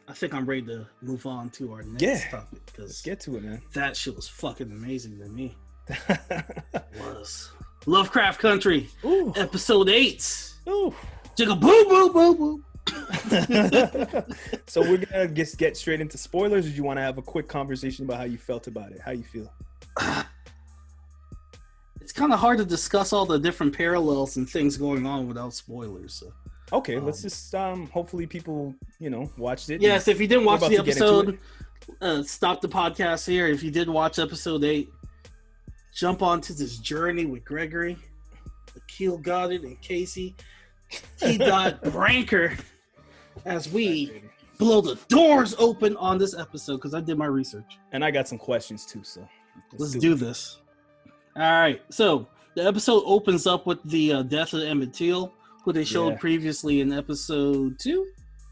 I think I'm ready to move on to our next topic. Let's get to it, man. That shit was fucking amazing to me. It was. Lovecraft Country, episode 8. Ooh. Jigga boo boo boo boo. So we're gonna just get straight into spoilers, or do you want to have a quick conversation about how you felt about it? How you feel? It's kind of hard to discuss all the different parallels and things going on without spoilers. So. Okay, let's just hopefully people, watched it. Yes, if you didn't watch the episode, stop the podcast here. If you did watch episode 8, jump onto this journey with Gregory, Akil got it, and Casey. He got Branker as we blow the doors open on this episode because I did my research. And I got some questions too, so let's do this. All right, so the episode opens up with the death of Emmett Thiel, who they showed previously in episode 2.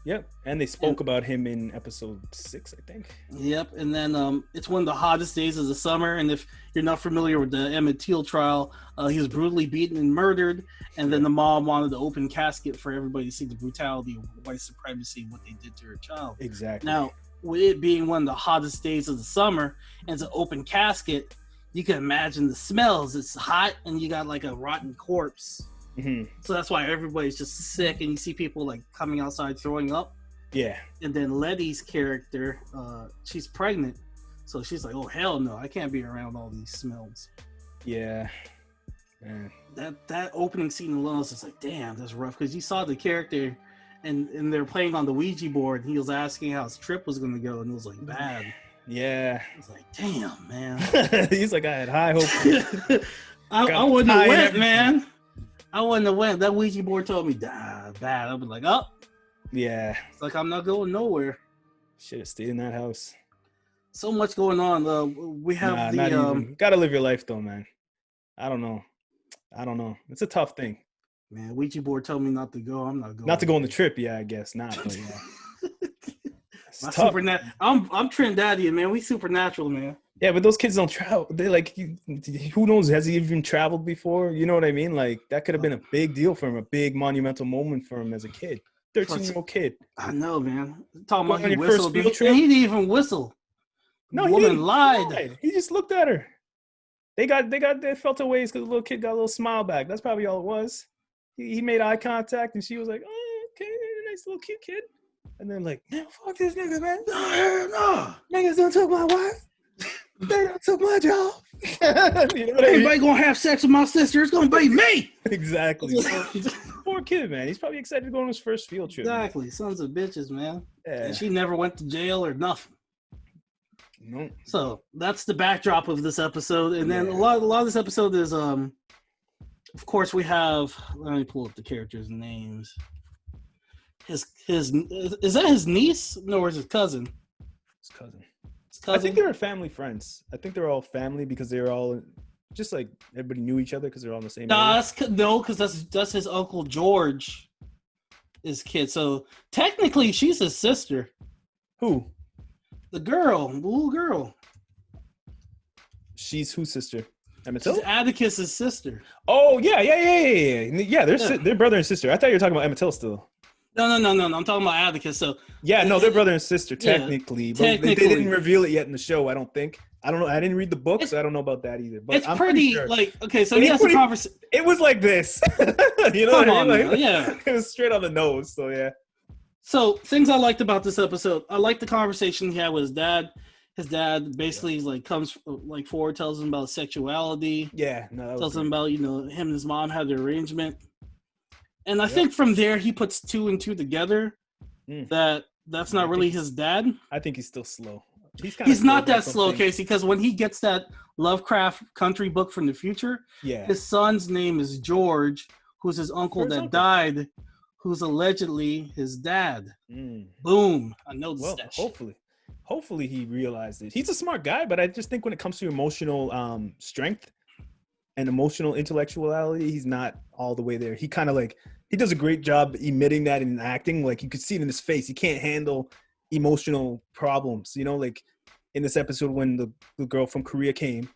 Yep, and they spoke about him in episode 6, I think. Yep, and then it's one of the hottest days of the summer, and if you're not familiar with the Emmett Thiel trial, he was brutally beaten and murdered, and then the mom wanted to open casket for everybody to see the brutality of white supremacy, what they did to her child. Exactly. Now, with it being one of the hottest days of the summer, and it's an open casket, you can imagine the smells. It's hot, and you got like a rotten corpse. Mm-hmm. So that's why everybody's just sick, and you see people like coming outside throwing up. Yeah. And then Letty's character, she's pregnant, so she's like, "Oh hell no, I can't be around all these smells." Yeah. Man. That opening scene alone is just like, damn, that's rough. Because you saw the character, and they're playing on the Ouija board, and he was asking how his trip was gonna go, and it was like bad. Yeah. It's like, damn, man. He's like, I had high hopes. I wouldn't have went, man. I wouldn't have went. That Ouija board told me, bad. I'd be like, oh. Yeah. It's like, I'm not going nowhere. Should have stayed in that house. So much going on. We have gotta live your life, though, man. I don't know. It's a tough thing. Man, Ouija board told me not to go. I'm not going. Not to go on the trip, yeah, I guess not. But yeah. I'm Trinidadian, man. We supernatural, man. Yeah, but those kids don't travel. They like, who knows? Has he even traveled before? You know what I mean? Like, that could have been a big deal for him, a big monumental moment for him as a kid. 13-year-old kid. I know, man. Talking about he whistled. And he didn't even whistle. No, the woman lied. He just looked at her. They felt a ways because the little kid got a little smile back. That's probably all it was. He made eye contact, and she was like, "Oh, okay, nice little cute kid." And then like, man, fuck this nigga, man. No. Niggas don't took my wife. They don't took my job. You know what Anybody gonna have sex with my sister? It's gonna be me. Exactly. Poor kid, man. He's probably excited to go on his first field trip. Exactly. Man. Sons of bitches, man. Yeah. And she never went to jail or nothing. No. So that's the backdrop of this episode, and then a lot of this episode is of course we have. Let me pull up the characters' names. His is that his niece? No, or is his cousin? His cousin. I think they were family friends. I think they're all family because they're all just like everybody knew each other because they're all in the same. Because that's his uncle George, his kid. So technically, she's his sister. Who? The little girl. She's whose sister? She's Atticus's sister. Oh yeah. Yeah, they're brother and sister. I thought you were talking about Emmett Till still. No. I'm talking about Atticus. So yeah, no, they're brother and sister technically, but they didn't reveal it yet in the show. I don't think. I don't know. I didn't read the book, so I don't know about that either. But it's pretty sure. Like okay. So he has a conversation. It was like this. You know what I mean? Like, yeah. It was straight on the nose. So yeah. So things I liked about this episode, I liked the conversation he had with his dad. His dad basically comes forward, tells him about sexuality. Yeah, tells him about him and his mom had the arrangement, and I think from there he puts 2 and 2 together. That's not really his dad. I think he's still slow. He's not that slow, Casey, because when he gets that Lovecraft Country book from the future, his son's name is George, who's his uncle died. Who's allegedly his dad. Boom. I know this. Hopefully he realized it. He's a smart guy, but I just think when it comes to emotional strength and emotional intellectuality, he's not all the way there. He kind of he does a great job emitting that in acting. Like you could see it in his face. He can't handle emotional problems. Like in this episode when the girl from Korea came,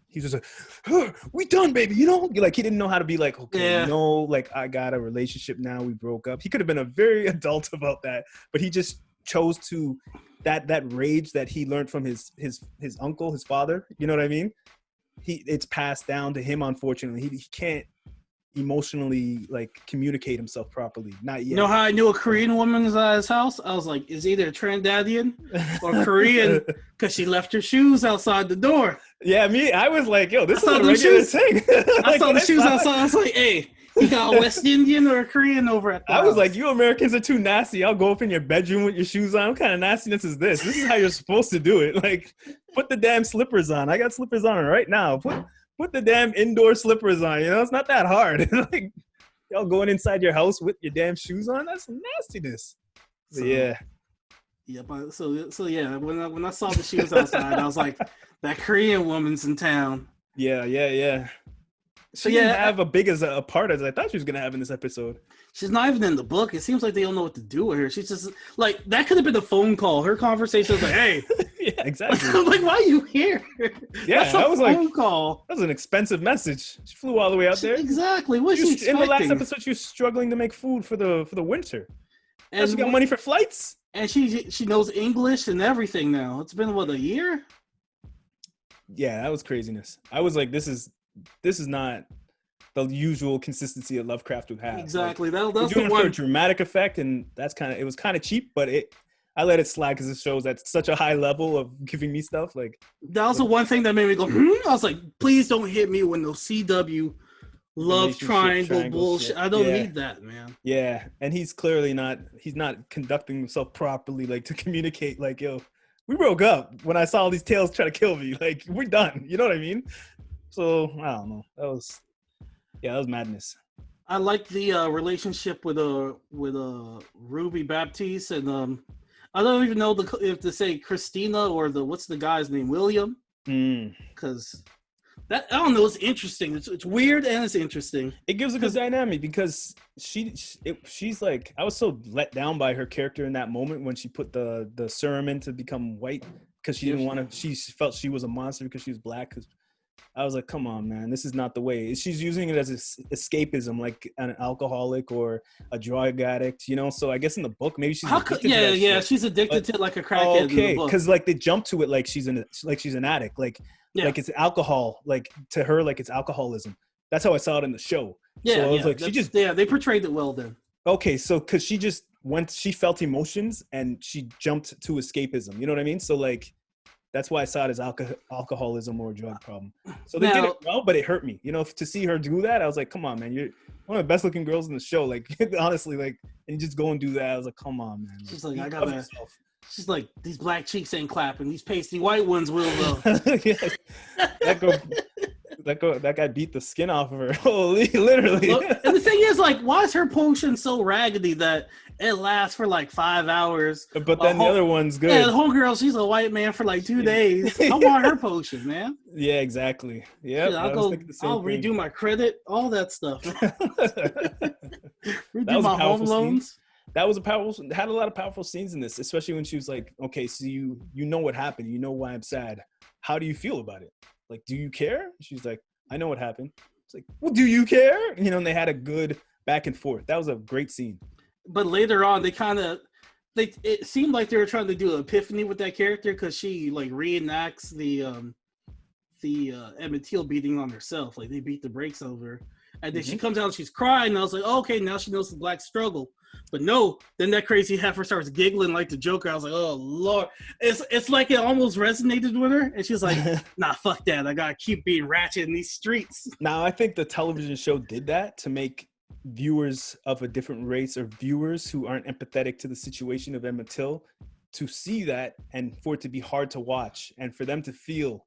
he was just like, we done, baby, Like, he didn't know how to be like, okay, I got a relationship now, we broke up. He could have been a very adult about that, but he just chose to that rage that he learned from his uncle, his father. You know what I mean? It's passed down to him. Unfortunately, he can't emotionally like communicate himself properly. Not yet. You know how I knew a Korean woman was at his house? I was like, is either Trinidadian or Korean because she left her shoes outside the door. Yeah, I was like, yo, this is a regular thing. I saw the shoes outside. I was like, hey, you got a West Indian or a Korean over at the house? was like, you Americans are too nasty. I'll go up in your bedroom with your shoes on. What kind of nastiness is this? This is how you're supposed to do it. Like, put the damn slippers on. I got slippers on right now. Put the damn indoor slippers on. You know, it's not that hard. Like, y'all going inside your house with your damn shoes on? That's some nastiness. So, yeah. Yeah, but so yeah. When I saw the shoes outside, I was like, that Korean woman's in town. Yeah. She didn't have a big as a part as I thought she was gonna have in this episode. She's not even in the book. It seems like they don't know what to do with her. She's just like, that could have been a phone call. Her conversation was like, hey. Yeah, exactly. I'm like, why are you here? Yeah, that was like, phone call. That was an expensive message. She flew all the way out there. Exactly. What she expecting? In the last episode, she was struggling to make food for the winter. And she got money for flights. And she knows English and everything now. It's been, what, a year? Yeah, that was craziness. I was like, this is not the usual consistency that Lovecraft would have. Exactly. Like, that's doing it for a dramatic effect, and it was kind of cheap, but I let it slide because it shows at such a high level of giving me stuff. Like, that was the one thing that made me go, I was like, please don't hit me with no CW love triangle bullshit. I don't need that, man. Yeah, and he's clearly not conducting himself properly, like, to communicate, like, yo, we broke up when I saw all these tales try to kill me. Like, we're done. You know what I mean? So, I don't know. That was madness. I like the relationship with Ruby Baptiste and I don't even know if to say Christina or what's the guy's name, William, because that, I don't know, it's interesting. It's weird and it's interesting. It gives a good dynamic because she's like, I was so let down by her character in that moment when she put the serum in to become white because she didn't want to. She felt she was a monster because she was black. Because I was like, come on, man, this is not the way. She's using it as escapism, like an alcoholic or a drug addict, you know. So I guess in the book, maybe she's addicted to that shit. She's addicted to it like a crackhead. Okay, because like they jump to it like she's an addict, like it's alcohol, like to her, like it's alcoholism. That's how I saw it in the show. Yeah, so I was like, they portrayed it well then. Okay, so because she felt emotions and she jumped to escapism. You know what I mean? So like. That's why I saw it as alcoholism or a drug problem. So they did it well, but it hurt me. You know, to see her do that, I was like, come on, man. You're one of the best looking girls in the show. Like, honestly, like, and you just go and do that. I was like, come on, man. She's like, she's like, these black cheeks ain't clapping. These pasty white ones will, though. That guy beat the skin off of her. Holy, literally. And the thing is, like, why is her potion so raggedy that it lasts for like 5 hours? But then the other one's good. Yeah, the homegirl, she's a white man for like 2 days. I want her potion, man. Yeah, exactly. Yeah, I'll redo my credit, all that stuff. Redo my home loans. That was had a lot of powerful scenes in this, especially when she was like, okay, so you know what happened. You know why I'm sad. How do you feel about it? Like, do you care? She's like, I know what happened. It's like, well, do you care? You know, and they had a good back and forth. That was a great scene. But later on, it seemed like they were trying to do an epiphany with that character because she like reenacts the Emmett Thiel beating on herself. Like they beat the brakes over her. And then she comes out and she's crying. And I was like, oh, okay, now she knows the black struggle. But no, then that crazy heifer starts giggling like the Joker. I was like, oh, Lord. It's like it almost resonated with her. And she's like, nah, fuck that. I got to keep being ratchet in these streets. Now, I think the television show did that to make viewers of a different race or viewers who aren't empathetic to the situation of Emmett Till to see that and for it to be hard to watch and for them to feel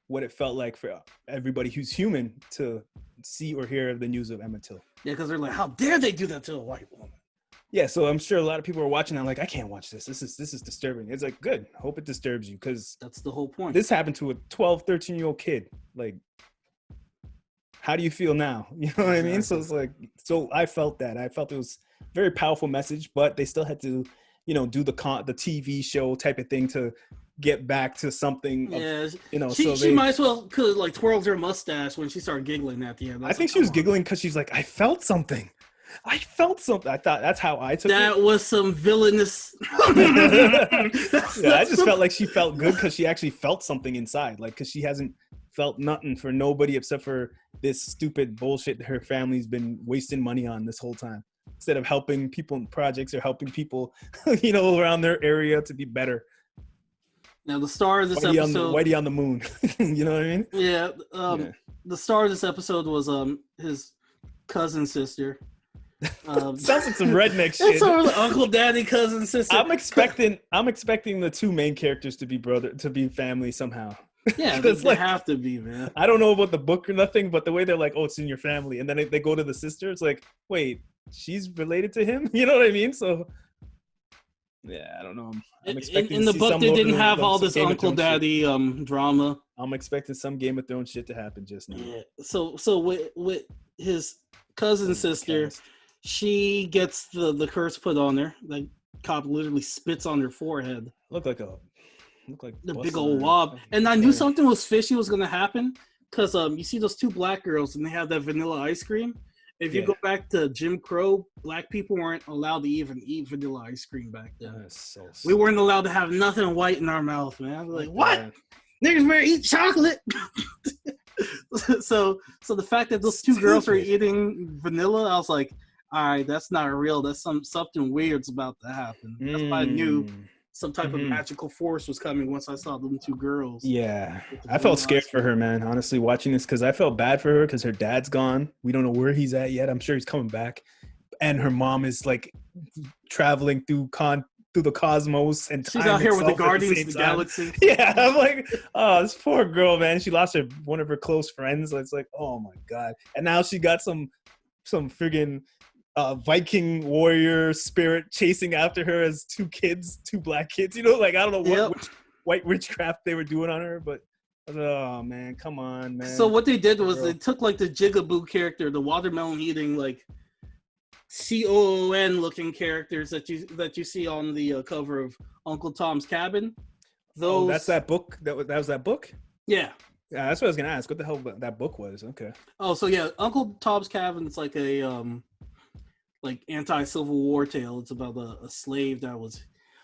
what it felt like for everybody who's human to see or hear the news of Emmett Till. Yeah, because they're like, how dare they do that to a white woman? Yeah, so I'm sure a lot of people are watching that like, I can't watch this. This is disturbing. It's like, good. Hope it disturbs you because that's the whole point. This happened to a 12, 13-year-old kid. Like, how do you feel now? You know what I mean? So it's like, so I felt that. I felt it was a very powerful message, but they still had to, you know, do the TV show type of thing to get back to something. Yeah, you know, she might as well could have like twirled her mustache when she started giggling at the end. I think she was giggling because she's like, I felt something. I felt something. I thought that's how I took it. That was some villainous. I just felt like she felt good because she actually felt something inside. Like, because she hasn't felt nothing for nobody except for this stupid bullshit that her family's been wasting money on this whole time. Instead of helping people in projects or helping people, around their area to be better. Now, the star of this episode... Whitey on the moon. You know what I mean? Yeah. The star of this episode was his cousin sister. Sounds like some redneck shit. It's sort of like uncle, daddy, cousin, sister. I'm expecting the two main characters to be family somehow. Yeah, they have to be, man. I don't know about the book or nothing, but the way they're like, oh, it's in your family, and then they go to the sister, it's like, wait, she's related to him? You know what I mean? So, yeah, I don't know. I'm expecting in the book they didn't have all this uncle daddy drama. I'm expecting some Game of Thrones shit to happen just now. Yeah. So with his cousin sister, she gets the curse put on her. The cop literally spits on her forehead. Look like the big old wob. And I knew something was fishy was gonna happen because you see those two black girls and they have that vanilla ice cream. If you go back to Jim Crow, black people weren't allowed to even eat vanilla ice cream back then. We weren't allowed to have nothing white in our mouth, man. Like, what? Niggas better eat chocolate. So the fact that those two girls are eating vanilla, I was like, all right, that's not real. That's something weird's about to happen. That's why I knew some type of magical force was coming once I saw them two girls. Yeah, I felt scared for her, man, honestly, watching this, because I felt bad for her because her dad's gone. We don't know where he's at yet. I'm sure he's coming back. And her mom is like traveling through the cosmos and she's out here with the Guardians of the Galaxy. Yeah, I'm like, oh, this poor girl, man. She lost one of her close friends. It's like, oh my God. And now she got some friggin' Viking warrior spirit chasing after her as two black kids. Like, I don't know which white witchcraft they were doing on her, but oh man, come on, man. So what they did was they took like the JIGGA BOBO character, the watermelon eating like COON looking characters that you see on the cover of Uncle Tom's Cabin. That's that book. That was that book. Yeah. Yeah, that's what I was gonna ask. What the hell that book was? Okay. Oh, so yeah, Uncle Tom's Cabin. It's like a like anti-Civil War tale. It's about a slave that was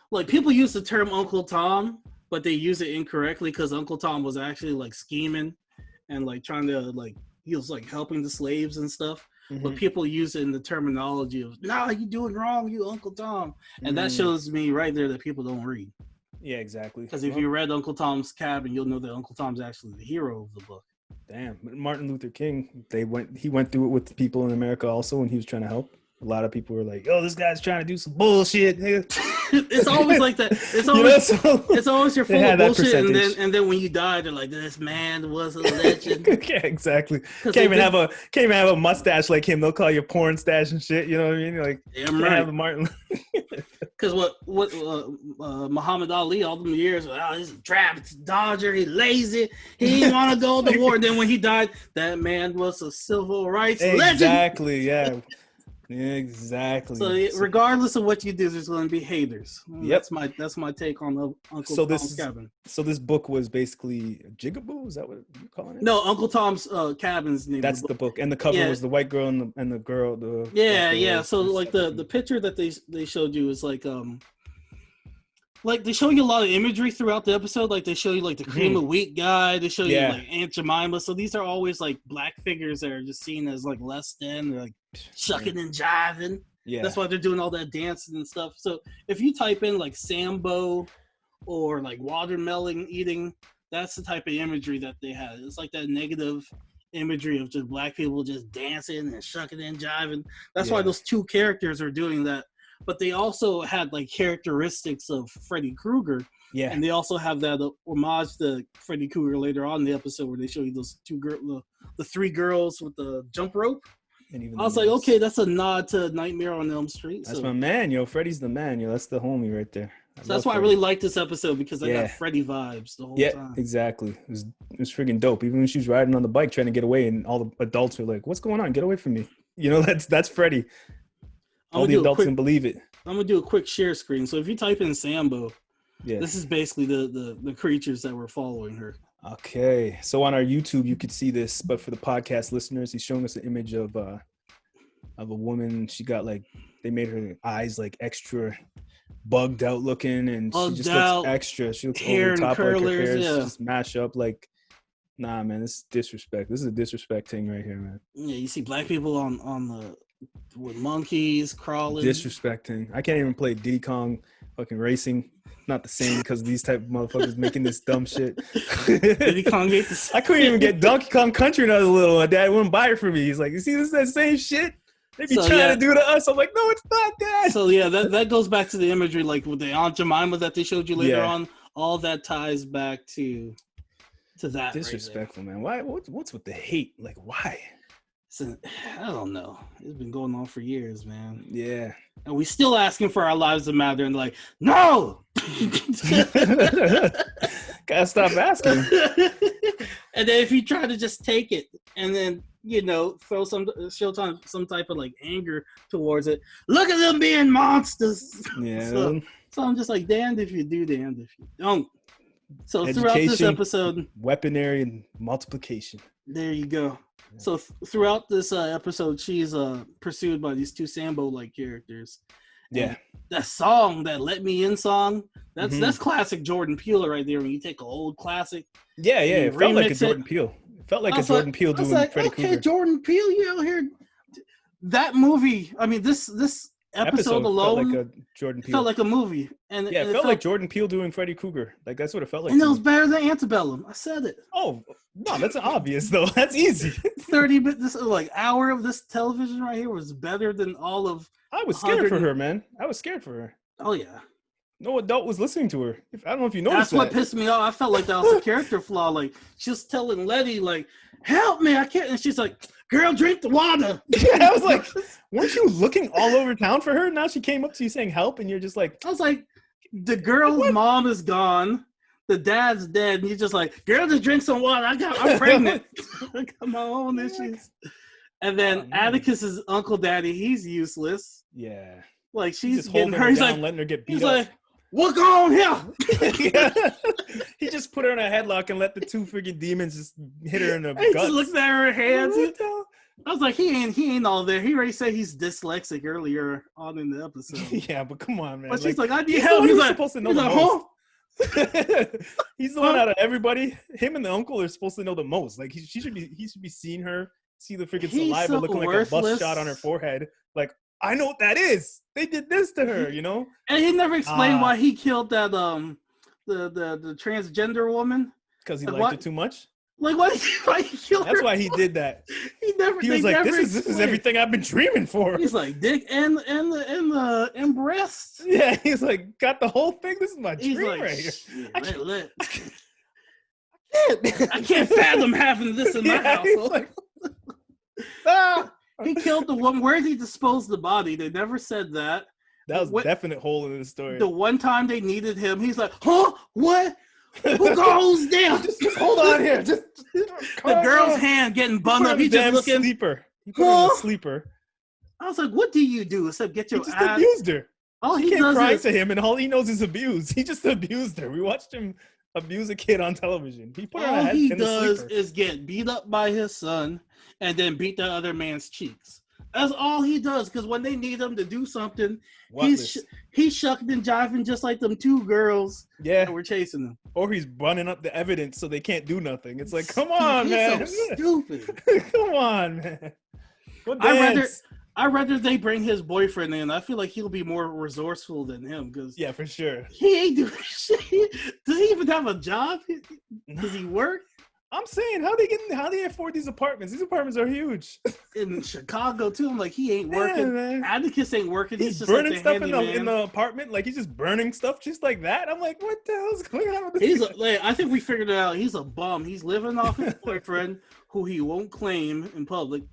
like, people use the term Uncle Tom, but they use it incorrectly because Uncle Tom was actually like scheming and like trying to like, he was like helping the slaves and stuff. But people use it in the terminology of, nah, you doing wrong, you Uncle Tom. And that shows me right there that people don't read. Yeah, exactly. Because if you read Uncle Tom's Cabin, you'll know that Uncle Tom's actually the hero of the book. Damn. Martin Luther King, he went through it with the people in America also when he was trying to help. A lot of people were like, "Oh, this guy's trying to do some bullshit." It's always like that. It's always you're full of bullshit, and then when you die, they're like, "This man was a legend." Yeah, exactly. Can't even have a mustache like him. They'll call you porn stash and shit. You know what I mean? Like, damn right. Have a Martin. Because what Muhammad Ali all them years, he's a trap dodger, he lazy, he didn't want to go to war. Then when he died, that man was a civil rights legend. Exactly. Yeah. Yeah, exactly. So regardless of what you do, there's going to be haters. Yep. That's my take on Uncle Tom's Cabin. So this book was basically JIGGA BOBO? Is that what you're calling it? No, Uncle Tom's Cabin's name. That's the book, and the cover was the white girl and the girl. So like the picture that they showed you is like they show you a lot of imagery throughout the episode. Like they show you like the cream of wheat guy. They show you like Aunt Jemima. So these are always like black figures that are just seen as like less than. They're like shucking and jiving. Yeah, that's why they're doing all that dancing and stuff. So if you type in like Sambo or like watermelon eating, that's the type of imagery that they had. It's like that negative imagery of just black people just dancing and shucking and jiving. That's why those two characters are doing that. But they also had like characteristics of Freddy Krueger. Yeah. And they also have that homage to Freddy Krueger later on in the episode where they show you those the three girls with the jump rope. And even I was like, okay, that's a nod to Nightmare on Elm Street. That's my man, yo. Freddy's the man, yo. That's the homie right there. So that's why I really like this episode, because I got Freddy vibes the whole time. Yeah, exactly. It was freaking dope. Even when she was riding on the bike trying to get away, and all the adults were like, "What's going on? Get away from me!" You know, that's Freddy. All the adults can believe it. I'm gonna do a quick share screen. So if you type in Sambo, this is basically the creatures that were following her. Okay, so on our YouTube you could see this, but for the podcast listeners, he's showing us an image of of a woman. She got like, they made her eyes like extra bugged out looking, and she just looks extra. She looks over the top, like her hair just mash up. Like, nah, man, this is disrespect. This is a disrespect thing right here, man. Yeah, you see black people on the with monkeys crawling. Disrespecting. I can't even play Diddy Kong fucking racing. Not the same because these type of motherfuckers making this dumb shit. Diddy Kong ate the I couldn't even get Donkey Kong Country when I was little. My dad wouldn't buy it for me. He's like, you see, this is that same shit they be trying to do to us. I'm like, no, it's not that. So yeah, that goes back to the imagery, like with the Aunt Jemima that they showed you later on. All that ties back to that. Disrespectful, man. Why? What's with the hate? Like, why? I don't know. It's been going on for years, man. Yeah. And we still asking for our lives to matter, and they're like, no! Gotta stop asking. And then if you try to just take it and then, show some type of like anger towards it, look at them being monsters. Yeah. So I'm just like, damned if you do, damned if you don't. So throughout this episode, weaponry and multiplication. There you go. So throughout this episode, she's pursued by these two Sambo-like characters. Yeah. And that song, that "Let Me In" song, that's classic Jordan Peele right there. When you take an old classic, it felt like a Jordan Peele. It felt like a Jordan Peele doing Freddy Krueger. Okay, Jordan Peele, you out here. That movie. I mean, this episode alone felt like a Jordan Peele. Felt like a movie, and it felt like Jordan Peele doing Freddy Krueger. Like that's what it felt like. And it was better than Antebellum. I said it. Oh no, that's obvious though. That's easy. 30 minutes, this like hour of this television right here was better than all of. I was scared for her, man. I was scared for her. Oh yeah. No adult was listening to her. I don't know if you noticed. That's what pissed me off. I felt like that was a character flaw. Like she was telling Letty, like, "Help me, I can't," and she's like, "Girl, drink the water." Yeah, I was like, weren't you looking all over town for her? Now she came up to you saying help, and you're just like, I was like, the girl's mom is gone, the dad's dead, and you're just like, girl, just drink some water. I'm pregnant. I got my own issues. And then Atticus's uncle daddy, he's useless. Yeah. Like she's just getting her. He's like, letting her get beat up. Like, what's going on here? Yeah. He just put her in a headlock and let the two freaking demons just hit her in the guts. He just looked at her hands. I was like, he ain't all there. He already said he's dyslexic earlier on in the episode. Yeah, but come on, man. But she's like, I need help. He's like, supposed to know the most. He's the one out of everybody. Him and the uncle are supposed to know the most. Like he should be seeing her, see the freaking saliva looking like a bus shot on her forehead. Like, I know what that is. They did this to her, you know? And he never explained why he killed that the transgender woman. Because he liked it too much? Like why he killed her? That's why he did that. He was like, this is everything I've been dreaming for. He's like, dick and breasts. Yeah, he's like, got the whole thing. This is my dream like, right here. I can't fathom having this in my household. Like, he killed the woman. Where did he dispose the body? They never said that. That was a definite hole in the story. The one time they needed him, he's like, huh? What? Who goes down? Just hold on here. Just the girl's hand getting bummed up. He just looking. Sleeper. He put her in a sleeper. I was like, what do you do except get your ass? He just abused her. All he can't cry to him, and all he knows is abuse. He just abused her. We watched him abuse a kid on television. He put her all he does is get beat up by his son and then beat the other man's cheeks. That's all he does, because when they need him to do something, he's shucking and jiving just like them two girls that were chasing him. Or he's running up the evidence so they can't do nothing. It's like, come on, man. So stupid. Come on, man. I'd rather they bring his boyfriend in. I feel like he'll be more resourceful than him. Yeah, for sure. He ain't doing shit. Does he even have a job? Does he work? I'm saying, how they afford these apartments? These apartments are huge. In Chicago too. I'm like, he ain't working. Man. Atticus ain't working. He's just burning like stuff in the apartment. Like he's just burning stuff just like that. I'm like, what the hell's going on with this? I think we figured it out. He's a bum. He's living off his boyfriend, who he won't claim in public.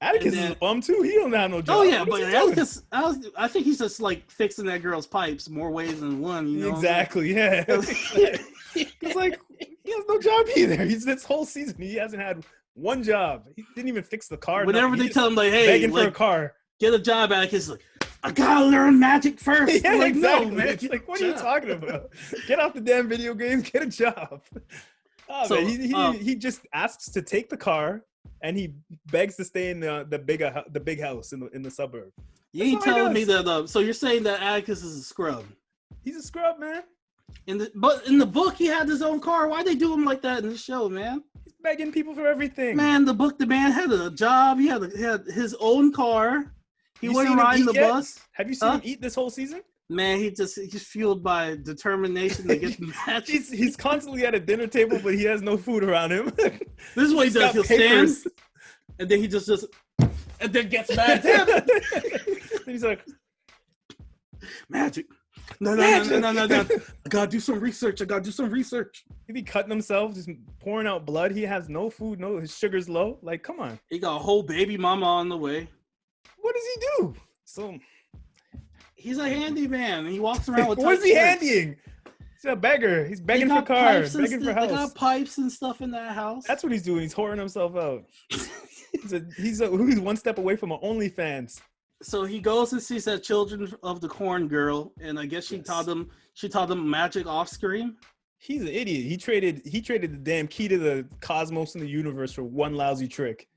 Atticus is a bum too. He don't have no job. Oh yeah, but Atticus, I think he's just like fixing that girl's pipes more ways than one. You know exactly. Yeah. It's like he has no job either. This whole season he hasn't had one job. He didn't even fix the car. Whenever they tell him like, "Hey, begging for a car, get a job," Atticus is like, "I gotta learn magic first." Yeah, like, exactly. No, man. It's like, what are you talking about? Get off the damn video games. Get a job. Oh, man. He just asks to take the car. and he begs to stay in the big house in the suburb. You ain't telling me that. So you're saying that Atticus is a scrub? He's a scrub, man. But in the book, he had his own car. Why they do him like that in the show, man? He's begging people for everything. Man, the man had a job. He had his own car. He wasn't riding the bus. Have you seen him eat this whole season? Man, he's fueled by determination to get the match. He's constantly at a dinner table, but he has no food around him. This is what he does. He'll stand, and then he just and then gets mad. He's like, magic. No. I gotta do some research. He be cutting himself, just pouring out blood. He has no food. No, his sugar's low. Like, come on. He got a whole baby mama on the way. What does he do? So he's a handyman. He walks around with. What is he handying? He's a beggar. He's begging for cars, begging for house. They got pipes and stuff in that house. That's what he's doing. He's whoring himself out. He's one step away from an OnlyFans. So he goes and sees that Children of the Corn girl, and I guess she taught them magic off screen. He's an idiot. He traded the damn key to the cosmos and the universe for one lousy trick.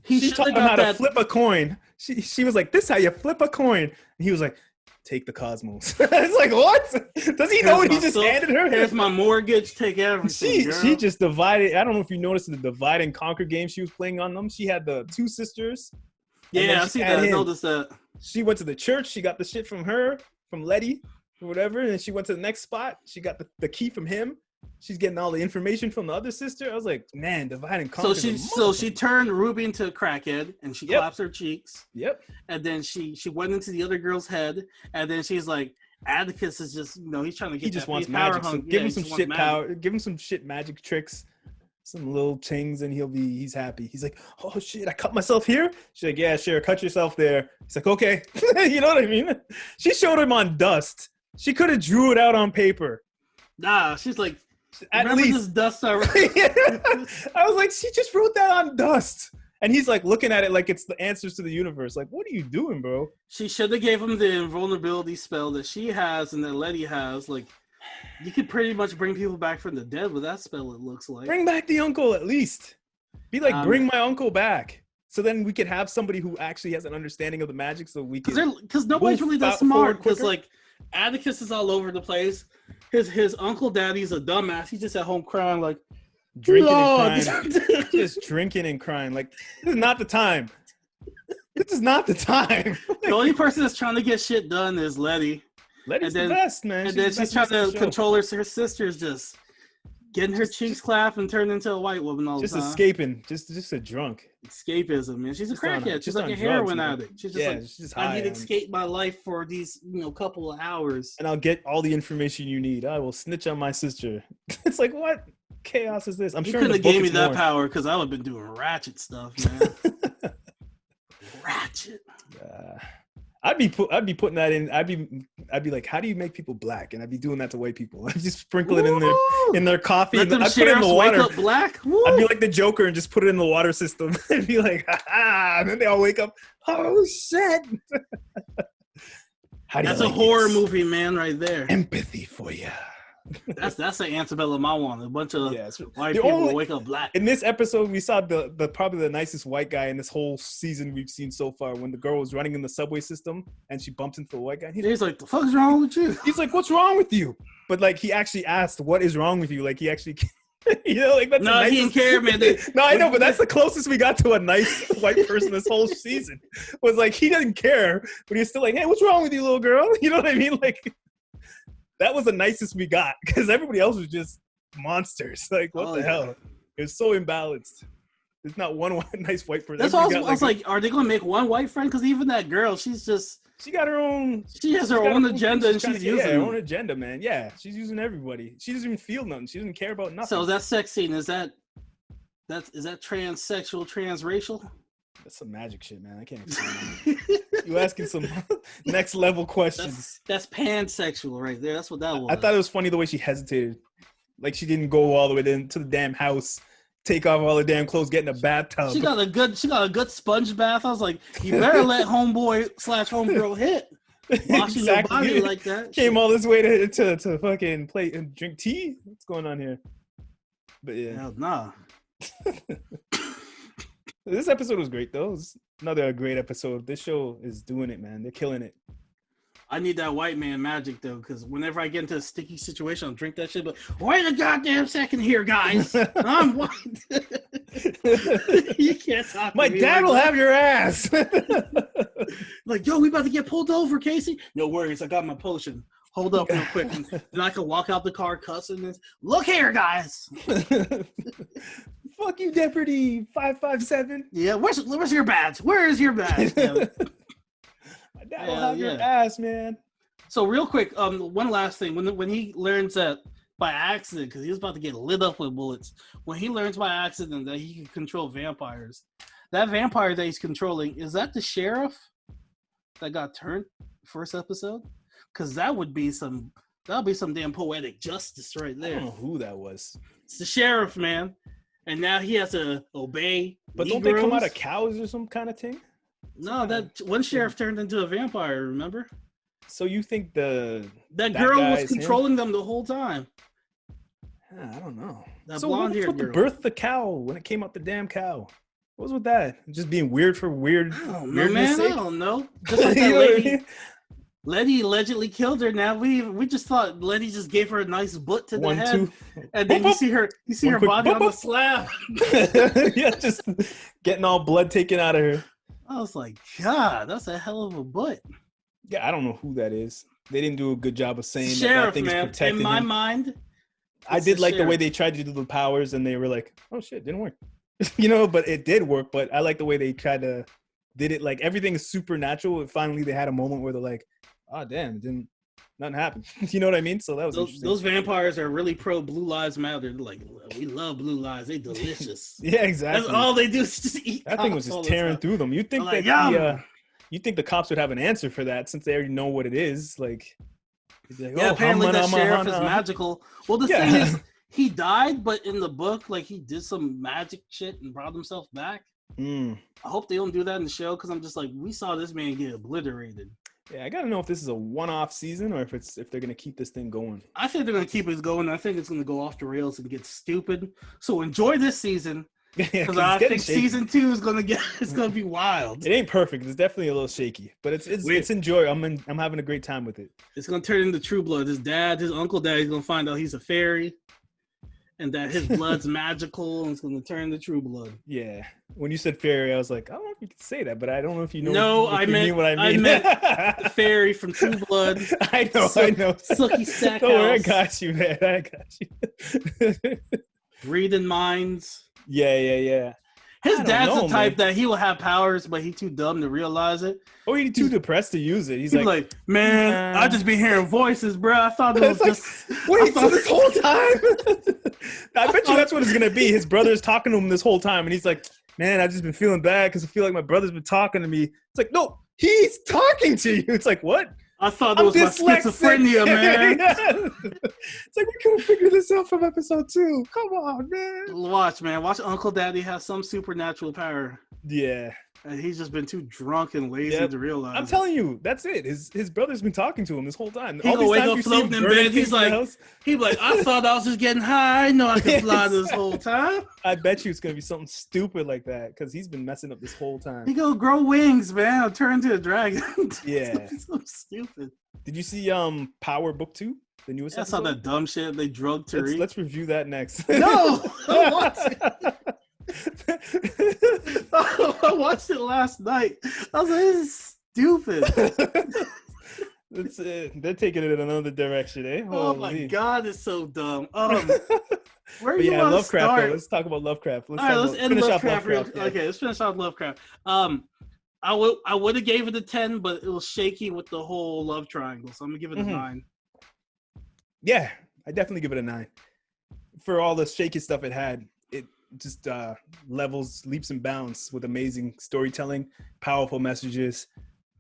She taught him how to flip a coin. She was like, "This is how you flip a coin," and he was like, "Take the cosmos." It's like, what? Does he know what he just handed her? Here's my mortgage. Take everything. She just divided. I don't know if you noticed the divide and conquer game she was playing on them. She had the two sisters. Yeah, I see that. I noticed that. She went to the church. She got the shit from Letty, or whatever, and she went to the next spot. She got the key from him. She's getting all the information from the other sister. I was like, man, divide and conquer. So she turned Ruby into a crackhead, and she claps her cheeks. Yep. And then she went into the other girl's head, and then she's like, Atticus is just, he's trying to get. He just wants magic. So give him some shit power. Give him some shit magic tricks, some little things, and he's happy. He's like, oh shit, I cut myself here. She's like, yeah, sure, cut yourself there. He's like, okay. You know what I mean? She showed him on dust. She could have drew it out on paper. Nah, she's like, at least this dust already. I was like, she just wrote that on dust. And he's like looking at it like it's the answers to the universe. Like, what are you doing, bro? She should have gave him the invulnerability spell that she has and that Letty has. Like, you could pretty much bring people back from the dead with that spell, it looks like. Bring back the uncle at least. Be like, bring my uncle back. So then we could have somebody who actually has an understanding of the magic so we can... Because nobody's really that smart. Because, like, Atticus is all over the place. His uncle daddy's a dumbass. He's just at home crying like drinking and crying. Just drinking and crying. Like, this is not the time. This is not the time. The only person that's trying to get shit done is Letty. Letty's the best, man. And then she's trying to control her sister's just getting her cheeks clapped and turned into a white woman all the time. Just escaping. Just a drunk. Escapism, man. She's a crackhead. She's like a heroin addict. She's just I need to escape my life for these, couple of hours. And I'll get all the information you need. I will snitch on my sister. It's like, what chaos is this? I'm sure couldn't have gave me that power because I would have been doing ratchet stuff, man. Ratchet. I'd be putting that in. I'd be like, how do you make people black? And I'd be doing that to white people. I'd just sprinkle it in their coffee. Let them I'd put it in the water. Wake up black. Woo. I'd be like the Joker and just put it in the water system. And be like, ha, and then they all wake up. Oh shit! That's a horror movie, man, right there. Empathy for you. That's the antebellum I want. A bunch of white people wake up black. In this episode, we saw the probably the nicest white guy in this whole season we've seen so far. When the girl was running in the subway system and she bumps into the white guy, he's like, "The fuck's wrong with you?" He's like, "What's wrong with you?" But like, he actually asked, "What is wrong with you?" Like, he actually, like that's no, he didn't care, man. No, I know, but that's the closest we got to a nice white person this whole season. Was like, he doesn't care, but he's still like, "Hey, what's wrong with you, little girl?" You know what I mean? Like. That was the nicest we got because everybody else was just monsters. Like, what the hell? It was so imbalanced. There's not one nice white person. That's why I was like, are they going to make one white friend? Because even that girl, she got her own. She has her own agenda and she's using her own agenda, man. Yeah, she's using everybody. She doesn't even feel nothing. She doesn't care about nothing. So that sex scene, is that transsexual, transracial? That's some magic shit, man. I can't explain that. You asking some next level questions. That's pansexual right there. That's what that was. I thought it was funny the way she hesitated. Like she didn't go all the way into the damn house, take off all the damn clothes, get in a bathtub. She got a good sponge bath. I was like, you better let homeboy/homegirl hit. Washing your body like that. Came all this way to fucking play and drink tea. What's going on here? But yeah. Hell nah. This episode was great, though. It's another great episode. This show is doing it, man. They're killing it. I need that white man magic, though, because whenever I get into a sticky situation, I'll drink that shit. But wait a goddamn second here, guys. I'm white. You can't talk My to me dad like will that. have your ass. Like, yo, we about to get pulled over, Casey. No worries, I got my potion. Hold up real quick. And then I can walk out the car cussing this. Look here, guys. Fuck you, Deputy 557. Yeah, where's your badge? Where is your badge? My dad will have your ass, man. So real quick, one last thing. When he learns that by accident, because he was about to get lit up with bullets, when he learns by accident that he can control vampires, that vampire that he's controlling, is that the sheriff that got turned first episode? Because that would be some damn poetic justice right there. I don't know who that was. It's the sheriff, man. And now he has to obey. But Negroes. don't they come out of cows or some kind of thing? No, that one sheriff turned into a vampire, remember? So you think that girl was controlling them the whole time? I don't know. That so blonde-haired what's with girl. the birth the cow when it came out the damn cow? What was with that? Just being weird for weird. I don't know, weirdness man. sake? I don't know. Just like that lady. Letty allegedly killed her. Now we just thought Letty just gave her a nice butt to the head, and then you see her body on the slab. Yeah, just getting all blood taken out of her. I was like, God, that's a hell of a butt. Yeah, I don't know who that is. They didn't do a good job of saying Sheriff, that thing man. is protecting In my him. mind, I did like the way they tried to do the powers, and they were like, "Oh shit, didn't work," But it did work. But I like the way they tried to did it. Like everything is supernatural. And finally, they had a moment where they're like, "Oh damn, nothing happened." You know what I mean? So that was interesting. Those vampires are really pro Blue Lives Matter. They're like, we love blue lives. They delicious. Yeah, exactly. That's all they do is just eat. That thing was just tearing through them. You think like, you think the cops would have an answer for that since they already know what it is? Like, apparently the sheriff is magical. Well, the thing is, he died, but in the book, like he did some magic shit and brought himself back. I hope they don't do that in the show because I'm just like, we saw this man get obliterated. Yeah, I gotta know if this is a one-off season or if they're gonna keep this thing going. I think they're gonna keep it going. I think it's gonna go off the rails and get stupid. So enjoy this season because I think season 2 is gonna be wild. It ain't perfect. It's definitely a little shaky, but it's enjoyable. I'm having a great time with it. It's gonna turn into True Blood. His uncle dad, is gonna find out he's a fairy, and that his blood's magical, and it's gonna turn into True Blood. Yeah. When you said fairy, I was like, I don't know if you can say that, but I don't know if you know. No, I meant what I meant. Fairy from True Blood. I know. Sookie Stackhouse. Don't worry, I got you, man. I got you. Reading minds. Yeah. His dad's the type that he will have powers, but he's too dumb to realize it. Or he's too depressed to use it. He's like, man, I just be hearing voices, bro. I thought it was wait, so this whole time? I bet you that's what it's going to be. His brother's talking to him this whole time, and he's like, man, I've just been feeling bad because I feel like my brother's been talking to me. It's like, no, he's talking to you. It's like, what? I thought it was my schizophrenia, man. It's like, we couldn't figure this out from episode 2. Come on, man. Watch Uncle Daddy have some supernatural power. Yeah. And he's just been too drunk and lazy to realize. I'm telling you, that's it. His brother's been talking to him this whole time. He'll wake up floating in bed. He's like, I thought I was just getting high. I know I could fly this whole time. I bet you it's going to be something stupid like that because he's been messing up this whole time. He go grow wings, man. I'll turn into a dragon. Yeah. So stupid. Did you see Power Book 2? The newest episode? I saw that dumb shit. They drugged Tariq. Let's review that next. No! I watched it last night. I was like, this is stupid. They're taking it in another direction, eh? Oh my God, it's so dumb. Where you want to Lovecraft, start? Let's talk about Lovecraft. Let's end Lovecraft. Okay, let's finish off Lovecraft. I would have gave it a 10, but it was shaky with the whole love triangle, so I'm gonna give it a 9. Yeah, I definitely give it a 9. For all the shaky stuff it had, it just levels leaps and bounds with amazing storytelling, powerful messages.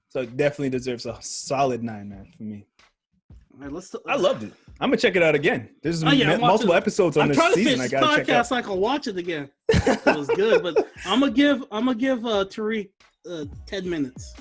So it definitely deserves a solid 9, man, for me. All right, I loved it. I'm gonna check it out again. There's multiple episodes on this season. I gotta check out. So I can watch it again. It was good, but I'm gonna give Tariq 10 minutes.